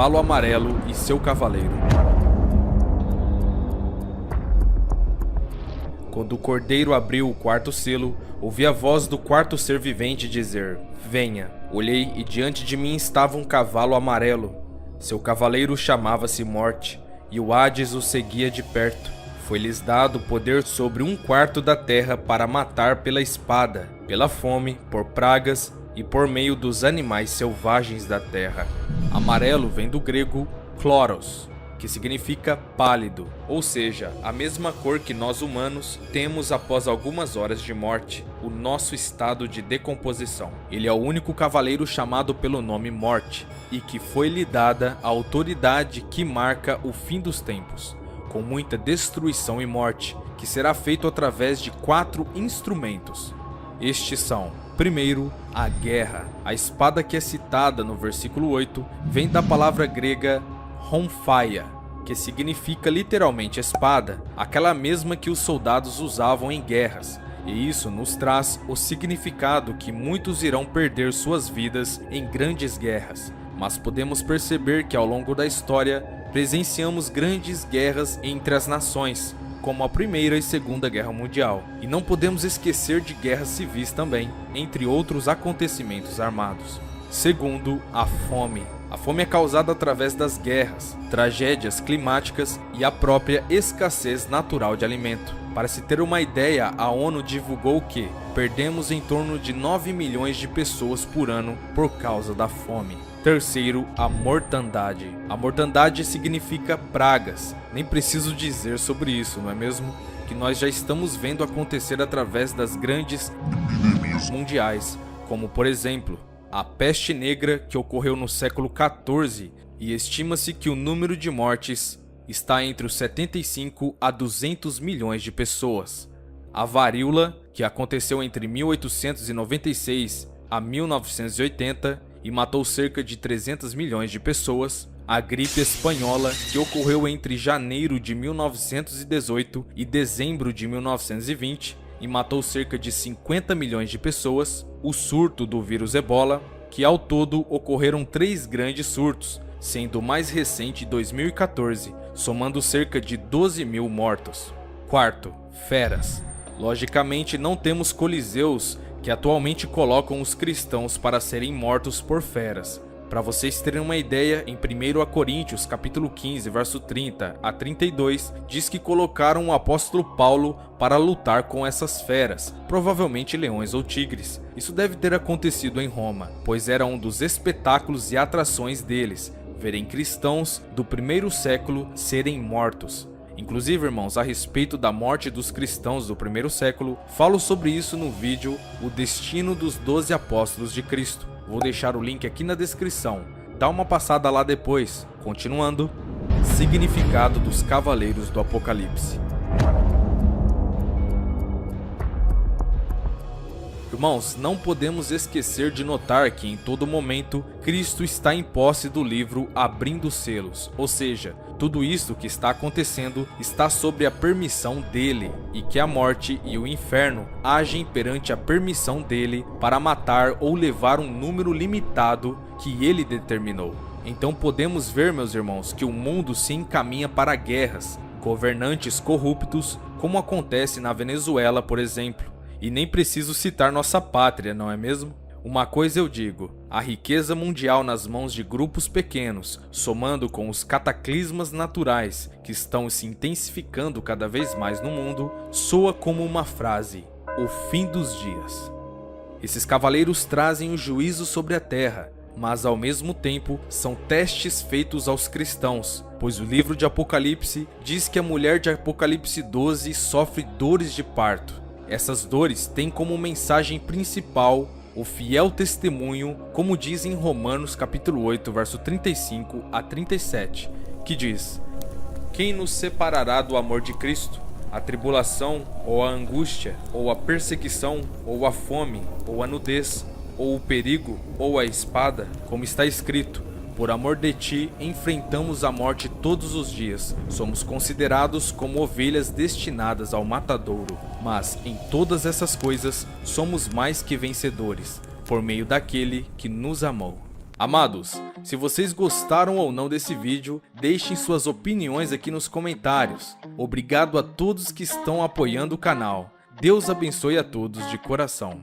cavalo amarelo e seu cavaleiro. Quando o cordeiro abriu o quarto selo, ouvi a voz do quarto ser vivente dizer: Venha. Olhei e diante de mim estava um cavalo amarelo. Seu cavaleiro chamava-se Morte, e o Hades o seguia de perto. Foi-lhes dado poder sobre 1/4 da terra para matar pela espada, pela fome, por pragas e por meio dos animais selvagens da terra. Amarelo vem do grego chloros, que significa pálido, ou seja, a mesma cor que nós humanos temos após algumas horas de morte, o nosso estado de decomposição. Ele é o único cavaleiro chamado pelo nome Morte, e que foi-lhe dada a autoridade que marca o fim dos tempos, com muita destruição e morte, que será feito através de 4 instrumentos. Estes são: primeiro, a guerra. A espada que é citada no versículo 8 vem da palavra grega Romphaia, que significa literalmente espada, aquela mesma que os soldados usavam em guerras. E isso nos traz o significado que muitos irão perder suas vidas em grandes guerras. Mas podemos perceber que ao longo da história presenciamos grandes guerras entre as nações, como a Primeira e Segunda Guerra Mundial. E não podemos esquecer de guerras civis também, entre outros acontecimentos armados. Segundo, a fome. A fome é causada através das guerras, tragédias climáticas e a própria escassez natural de alimento. Para se ter uma ideia, a ONU divulgou que perdemos em torno de 9 milhões de pessoas por ano por causa da fome. Terceiro, a mortandade. A mortandade significa pragas. Nem preciso dizer sobre isso, não é mesmo? Que nós já estamos vendo acontecer através das grandes epidemias mundiais, como por exemplo, a peste negra, que ocorreu no século XIV, e estima-se que o número de mortes está entre os 75 a 200 milhões de pessoas. A varíola, que aconteceu entre 1896 a 1980 e matou cerca de 300 milhões de pessoas. A gripe espanhola, que ocorreu entre janeiro de 1918 e dezembro de 1920 e matou cerca de 50 milhões de pessoas. O surto do vírus Ebola, que ao todo ocorreram 3 grandes surtos, sendo o mais recente 2014, somando cerca de 12 mil mortos. Quarto, feras. Logicamente não temos coliseus que atualmente colocam os cristãos para serem mortos por feras. Para vocês terem uma ideia, em 1 Coríntios capítulo 15, verso 30 a 32, diz que colocaram o apóstolo Paulo para lutar com essas feras, provavelmente leões ou tigres. Isso deve ter acontecido em Roma, pois era um dos espetáculos e atrações deles, verem cristãos do primeiro século serem mortos. Inclusive, irmãos, a respeito da morte dos cristãos do primeiro século, falo sobre isso no vídeo O Destino dos 12 Apóstolos de Cristo. Vou deixar o link aqui na descrição. Dá uma passada lá depois. Continuando. Significado dos Cavaleiros do Apocalipse. Irmãos, não podemos esquecer de notar que em todo momento Cristo está em posse do livro abrindo selos, ou seja, tudo isso que está acontecendo está sob a permissão dele, e que a morte e o inferno agem perante a permissão dele para matar ou levar um número limitado que ele determinou. Então podemos ver, meus irmãos, que o mundo se encaminha para guerras, governantes corruptos, como acontece na Venezuela, por exemplo. E nem preciso citar nossa pátria, não é mesmo? Uma coisa eu digo, a riqueza mundial nas mãos de grupos pequenos, somando com os cataclismas naturais que estão se intensificando cada vez mais no mundo, soa como uma frase: o fim dos dias. Esses cavaleiros trazem o juízo sobre a terra, mas ao mesmo tempo são testes feitos aos cristãos, pois o livro de Apocalipse diz que a mulher de Apocalipse 12 sofre dores de parto. Essas dores têm como mensagem principal o fiel testemunho, como diz em Romanos capítulo 8, verso 35 a 37, que diz: Quem nos separará do amor de Cristo? A tribulação, ou a angústia, ou a perseguição, ou a fome, ou a nudez, ou o perigo, ou a espada? Como está escrito: por amor de ti, enfrentamos a morte todos os dias. Somos considerados como ovelhas destinadas ao matadouro. Mas, em todas essas coisas, somos mais que vencedores, por meio daquele que nos amou. Amados, se vocês gostaram ou não desse vídeo, deixem suas opiniões aqui nos comentários. Obrigado a todos que estão apoiando o canal. Deus abençoe a todos de coração.